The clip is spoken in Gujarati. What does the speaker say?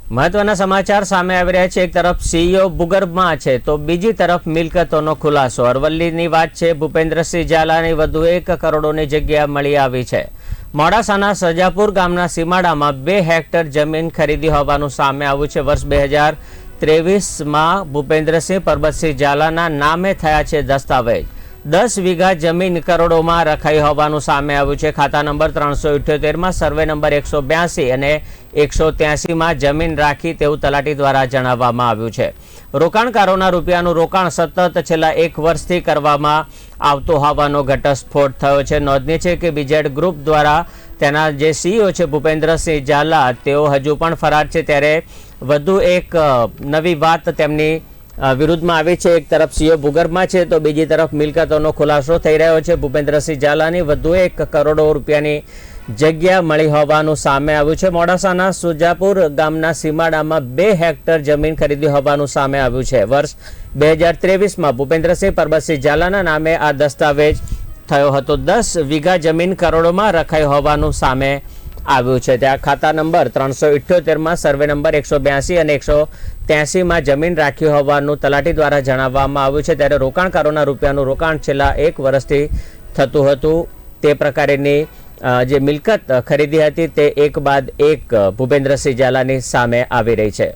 મહત્વના સમાચાર સામે આવી રહ્યા છે। એક તરફ સીઈઓ ભૂગર્ભમાં છે તો બીજી તરફ મિલકતોનો ખુલાસો। અરવલ્લીની વાત છે। ભૂપેન્દ્રસિંહ ઝાલાની વધુ 1 કરોડોની જગ્યા મળી આવી છે। મોડાસાના સજાપુર ગામના સીમાડામાં 2 હેક્ટર જમીન ખરીદી હોવાનું સામે આવ્યું છે। વર્ષ 2023માં ભૂપેન્દ્રસિંહ પરબતસિંહ ઝાલાના નામે થયા છે દસ્તાવેજ। 10 વીઘા જમીન કરોડોમાં રખાઈ હોવાનું સામે આવ્યું છે। ખાતા નંબર 378માં સર્વે નંબર 182 અને 183માં જમીન રાખી તેવું તલાટી દ્વારા જણાવવામાં આવ્યું છે। રોકાણકારોના રૂપિયાનું રોકાણ સતત છેલ્લા 1 વર્ષથી કરવામાં આવતો હોવાનો ઘટસ્ફોટ થયો છે। નોંધનીય છે કે બીજેડ ગ્રુપ દ્વારા તેના જે સીઈઓ છે ભૂપેન્દ્રસિંહ ઝાલા તેઓ હજુ પણ ફરાર છે। ત્યારે વધુ એક નવી વાત તેમની વિરુદ્ધમાં આવી છે। એક તરફ સીઈઓ ભૂગર્ભમાં છે તો બીજી તરફ મિલકતોનો ખુલાસો થઈ રહ્યો છે। ભૂપેન્દ્રસિંહ ઝાલાની વધુ 1 કરોડ રૂપિયાની જગ્યા મળી હોવાનું સામે આવ્યું છે। મોડાસાના સુજાપુર ગામના સીમાડામાં 2 હેક્ટર જમીન ખરીદી હોવાનું સામે આવ્યું છે। વર્ષ 2023માં ભૂપેન્દ્રસિંહ પરબતસિંહ ઝાલાના નામે આ દસ્તાવેજ થયો હતો। 10 વીઘા જમીન કરોડોમાં રખાઈ હોવાનું સામે આવ્યું છે। ત્યાં ખાતા નંબર 378માં સર્વે નંબર 182 અને 183માં જમીન રાખી હોવાનું તલાટી દ્વારા જણાવવામાં આવ્યું છે। ત્યારે રોકાણકારોના રૂપિયાનું રોકાણ છેલ્લા 1 વર્ષથી થતું હતું તે પ્રકારની જે મિલકત ખરીદી હતી તે એક બાદ એક ભૂપેન્દ્રસિંહ ઝાલાની સામે આવી રહી છે।